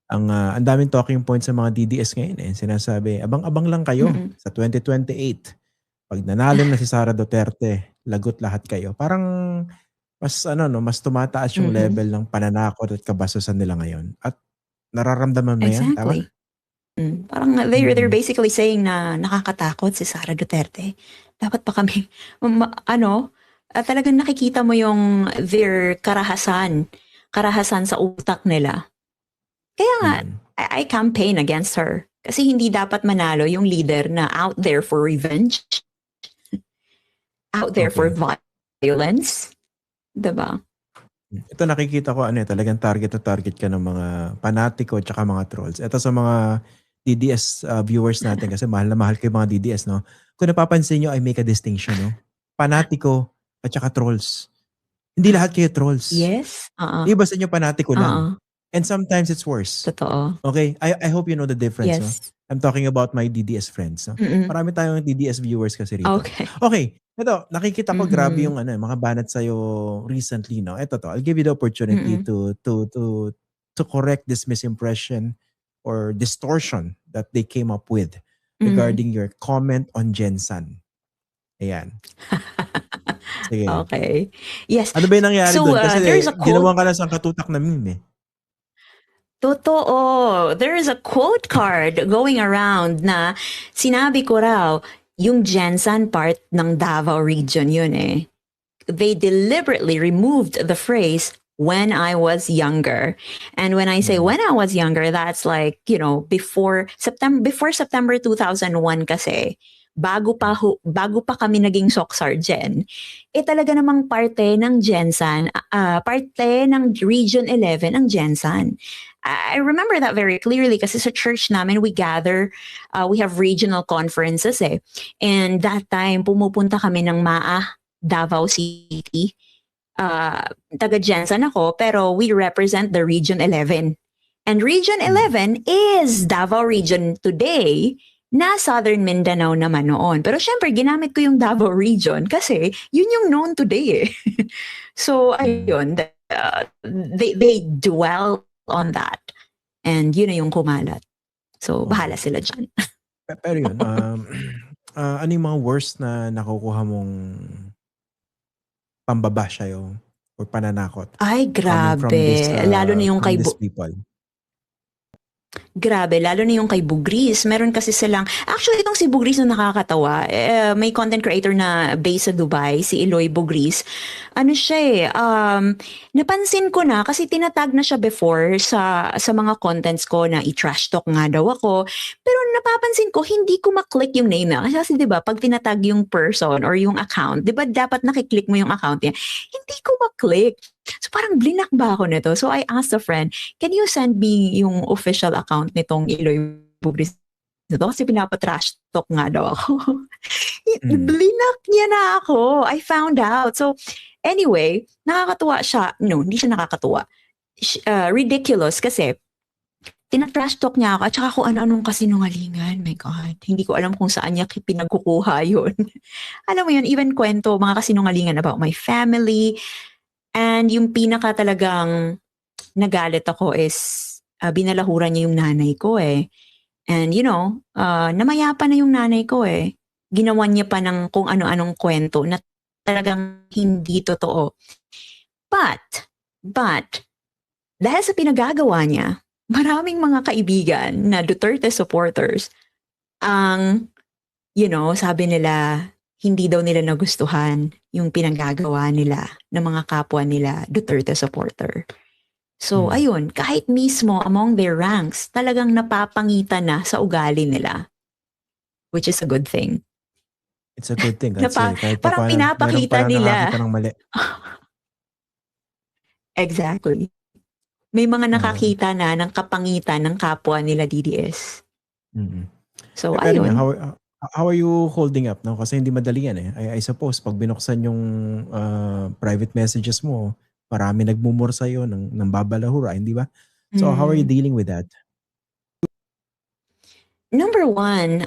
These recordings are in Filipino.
ang daming talking points sa mga DDS ngayon eh. Sinasabi, abang-abang lang kayo Mm. sa 2028. Pag nanalo na si Sara Duterte, lagot lahat kayo. Parang mas tumataas yung Mm. level ng pananakot at kabastusan nila ngayon. At nararamdaman mo yan, tama? Exactly. Parang they're Mm. basically saying na nakakatakot si Sara Duterte. Dapat pa kami, talagang nakikita mo yung their karahasan sa utak nila. Kaya nga, Mm. I campaign against her. Kasi hindi dapat manalo yung leader na out there for revenge, out there for Okay. violence. Diba? Ito nakikita ko talagang target na target ka ng mga panatiko at saka mga trolls. Ito sa mga DDS viewers natin kasi mahal na mahal kayo mga DDS, no? Kung napapansin nyo, I make a distinction, no? Panatiko at saka trolls. Hindi lahat kayo trolls. Yes. Iba sa inyo panatiko lang. Uh-uh. And sometimes it's worse. Totoo. Okay? I hope you know the difference, no? Yes. I'm talking about my DDS friends, no? Mm-mm. Marami tayong DDS viewers kasi rito. Okay. Okay. Ito, nakikita ko grabe Mhm. yung mga banat sa'yo recently, no? Ito to, I'll give you the opportunity Mm-mm. to correct this misimpression or distortion that they came up with Mhm. regarding your comment on Jensan. Ayan. Sige. Okay. Yes. Ano ba yung nangyari So, doon? Kasi there's a quote. ginawan ka lang sa katutak na meme eh. Totoo. There is a quote card going around na sinabi ko raw, yung Jensan part ng Davao region yun eh. They deliberately removed the phrase, when I was younger. And when I say when I was younger, that's like, before September 2001 kasi, bago pa kami naging SOC Sergeant, talaga namang parte ng Jensan, parte ng Region 11 ang Jensan. I remember that very clearly kasi sa church namin, we gather, we have regional conferences eh. And that time, pumupunta kami ng MAA, Davao City. Taga Jensan ako, pero we represent the Region 11. And Region 11 is Davao Region today, na Southern Mindanao naman noon. Pero syempre, ginamit ko yung Davao Region kasi yun yung known today eh. So, ayun, they dwell on that. And yun na yung kumalat. So, bahala sila dyan. Pero yun, ano yung mga worst na nakukuha mong pambabash sa'yo or pananakot Ay, coming from lalo na yung kay these people? Grabe, lalo na yung kay Bugris. Meron kasi silang, actually itong si Bugris na nakakatawa, may content creator na based sa Dubai, si Eloy Bugris. Ano siya napansin ko na kasi tinatag na siya before sa mga contents ko na i-trash talk nga daw ako. Pero napapansin ko, hindi ko maklik yung name niya. Kasi diba, pag tinatag yung person or yung account, diba dapat nakiklik mo yung account niya? Hindi ko maklik. So parang blinak ba ako nito? So I asked a friend, can you send me yung official account nitong Eloy Bugris nito? Kasi pinapatrash talk nga daw ako. Blinak niya na ako. I found out. So anyway, nakakatuwa siya. No, hindi siya nakakatuwa. Ridiculous kasi tinatrash talk niya ako at saka kung ano-anong kasinungalingan. My God, hindi ko alam kung saan niya pinagkukuha yun. Alam mo yun, even kwento, mga kasinungalingan about my family. And yung pinaka talagang nagalit ako is binalahuran niya yung nanay ko eh. And namayapa na yung nanay ko eh. Ginawa niya pa ng kung ano-anong kwento na talagang hindi totoo. But, dahil sa pinagagawa niya, maraming mga kaibigan na Duterte supporters ang, sabi nila, hindi daw nila nagustuhan yung pinagagawa nila ng mga kapwa nila Duterte supporter. So, ayun, kahit mismo among their ranks, talagang napapangitan na sa ugali nila. Which is a good thing. It's a good thing. Kahit parang pinapakita nila. Nakakita ng mali. Exactly. May mga nakakita na ng kapangitan ng kapwa nila DDS. So, pero ayun. How are you holding up? No? Kasi hindi madali yan eh. I suppose, pag binuksan yung private messages mo, marami nagmumura sa'yo ng babalahura, hindi ba? So, how are you dealing with that? Number one,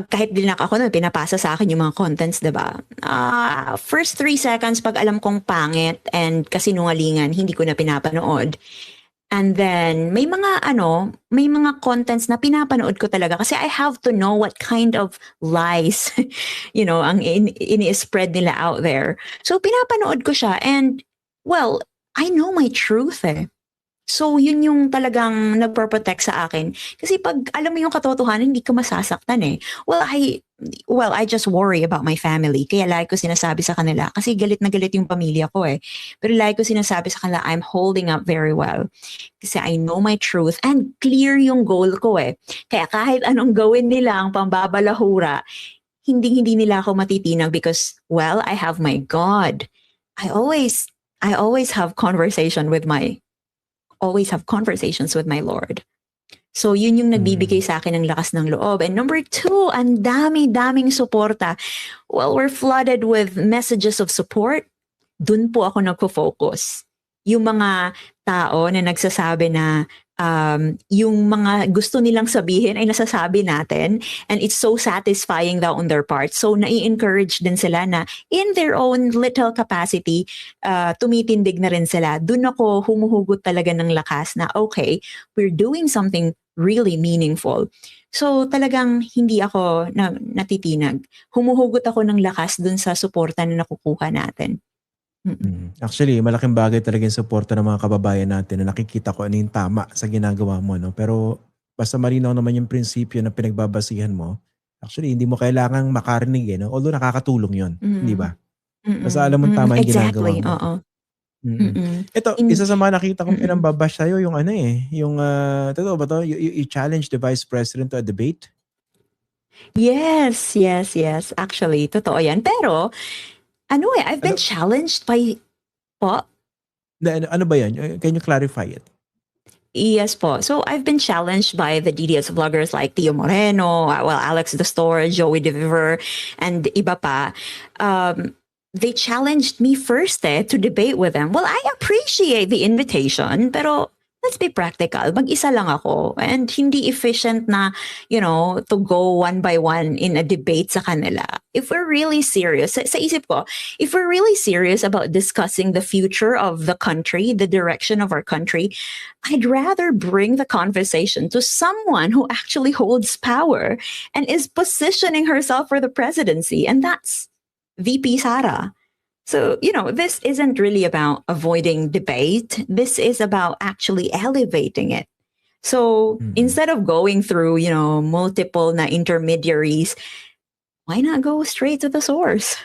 kahit blinak ako nun, pinapasa sa akin yung mga contents, diba? First 3 seconds, pag alam kong pangit and kasinungalingan, hindi ko na pinapanood. And then may mga contents na pinapanood ko talaga kasi I have to know what kind of lies ang ini-spread nila out there. So pinapanood ko siya and well, I know my truth eh. So yun yung talagang nagpo-protect sa akin. Kasi pag alam mo yung katotohanan, hindi ka masasaktan eh. I just worry about my family. Kaya lagi ko sinasabi sa kanila, kasi galit na galit yung pamilya ko eh. Pero lagi ko sinasabi sa kanila, I'm holding up very well. Kasi I know my truth and clear yung goal ko eh. Kaya kahit anong gawin nila ang pambabalahura, hindi nila ako matitinag because, I have my God. I always always have conversations with my Lord. So, yun yung nagbibigay sa akin ng lakas ng loob. And number 2, ang daming suporta. Well, we're flooded with messages of support. Dun po ako nagfo-focus. Yung mga tao na nagsasabi na yung mga gusto nilang sabihin ay nasasabi natin and it's so satisfying daw on their part. So, nai-encourage din sila na in their own little capacity, tumitindig na rin sila. Dun ako humuhugot talaga ng lakas na okay, we're doing something really meaningful. So, talagang hindi ako natitinag. Humuhugot ako ng lakas dun sa suporta na nakukuha natin. Actually, malaking bagay talaga yung suporta ng mga kababayan natin na nakikita ko ano yung tama sa ginagawa mo. No? Pero basta malinaw naman yung prinsipyo na pinagbabasihan mo, actually, hindi mo kailangang makarinig eh. No? Although nakakatulong yun. Di ba? Basta alam mo tama yung ginagawa Exactly, mo. oo. Ito, isa sa mga nakita kong pinambabash sa'yo, yung totoo ba to? You challenge the Vice President to a debate? Yes. Actually, totoo yan. Pero, I've been challenged by, Ano ba yan? Can you clarify it? yes po. So, I've been challenged by the DDS vloggers like Tio Moreno, Alex Dastor, Joey DeViver, and iba pa. They challenged me first to debate with them. Well, I appreciate the invitation, pero let's be practical. Mag-isa lang ako and hindi efficient na, to go one by one in a debate sa kanila. If we're really serious, sa isip ko, if we're really serious about discussing the future of the country, the direction of our country, I'd rather bring the conversation to someone who actually holds power and is positioning herself for the presidency. And that's VP Sara. So, this isn't really about avoiding debate. This is about actually elevating it. So, instead of going through, multiple na intermediaries, why not go straight to the source?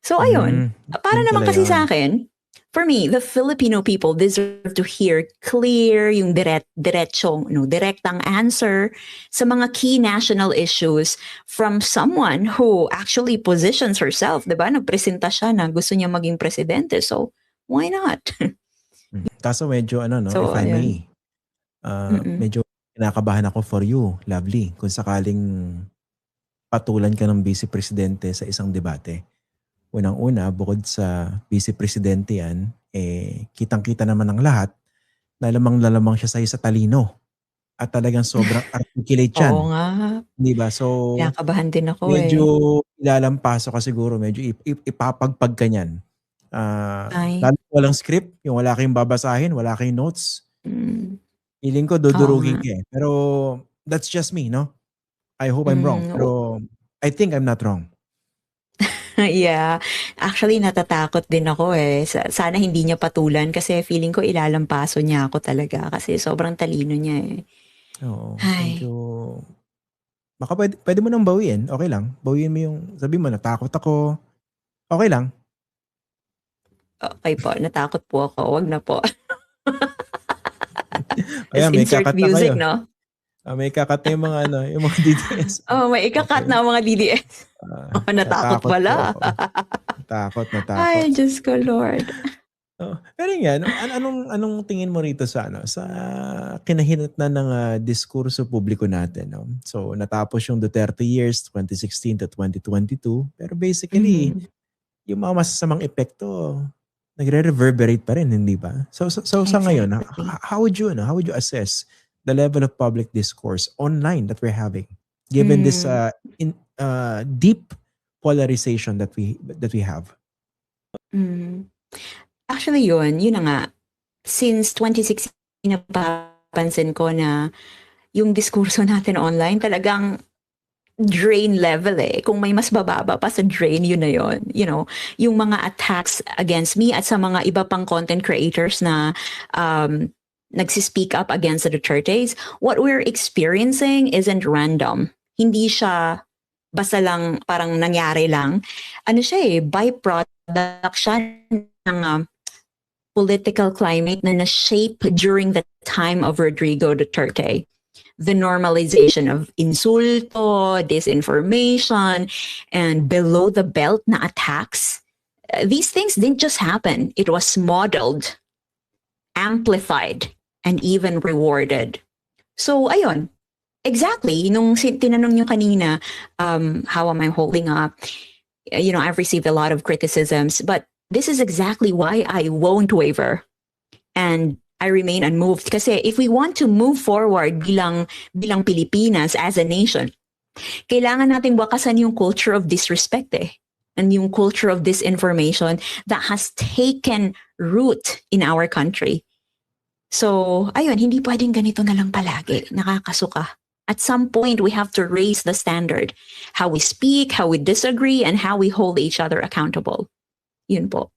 So, ayun. Para naman kasi sa akin, for me, the Filipino people deserve to hear clear, yung direktang answer sa mga key national issues from someone who actually positions herself, 'di ba? Nagpresenta siya na gusto niya maging presidente. So, why not? Kaso medyo So, if I ayun. may, medyo kinakabahan ako for you, Lovely, kung sakaling patulan ka ng Vice Presidente sa isang debate. Unang-una, bukod sa Vice Presidente yan, kitang-kita naman ng lahat na lamang siya sa talino. At talagang sobrang articulate yan. Oo nga. Di ba? So, Kinakabahan din ako medyo ilalampaso ka siguro, medyo ipapagpag ka niyan. Lalo walang script, yung wala kayong babasahin, wala kayong notes. Feeling ko dudurugin ka eh. Pero that's just me, no? I hope I'm wrong. Pero I think I'm not wrong. Yeah. Actually, natatakot din ako eh. Sana hindi niya patulan kasi feeling ko ilalampaso niya ako talaga kasi sobrang talino niya eh. Oo. Ay. Medyo baka pwede mo nang bawiin. Okay lang. Bawiin mo yung, sabi mo, natakot ako. Okay lang. Okay po. Natakot po ako. Wag na po. Ayan, may insert kakata music, kayo. no? May kakata yung mga yung mga DDS. May ikakat na mga DDS. Natakot pala. Natakot. Ay, Diyos ko, Lord. Pero yan, anong tingin mo rito sa sa kinahinatnan ng diskurso publiko natin, no? So, natapos yung Duterte years 2016 to 2022, pero basically yung mga masasamang epekto nagre-reverberate pa rin, hindi ba? So sa ngayon, how would you assess the level of public discourse online that we're having given this deep polarization that we have? Actually, yun na nga. Since 2016 napapansin ko na yung diskurso natin online talagang drain level eh. Kung may mas bababa pa sa drain, yun na yun. You know, yung mga attacks against me at sa mga iba pang content creators na nagsispeak up against the Dutertes, what we're experiencing isn't random. Hindi siya basta lang parang nangyari lang. Ano siya eh, byproduct siya ng political climate na na-shape during the time of Rodrigo Duterte. The normalization of insulto, disinformation, and below the belt na attacks. These things didn't just happen. It was modeled, amplified, and even rewarded. So, ayun. Exactly. Nung tinanong nyo kanina, how am I holding up? You know, I've received a lot of criticisms, but this is exactly why I won't waver. And I remain unmoved. Kasi if we want to move forward bilang Pilipinas as a nation, kailangan nating wakasan yung culture of disrespect eh. And yung culture of disinformation that has taken root in our country. So, ayun, hindi pwedeng ganito na lang palagi. Nakakasuka. At some point, we have to raise the standard. How we speak, how we disagree, and how we hold each other accountable. Yun po.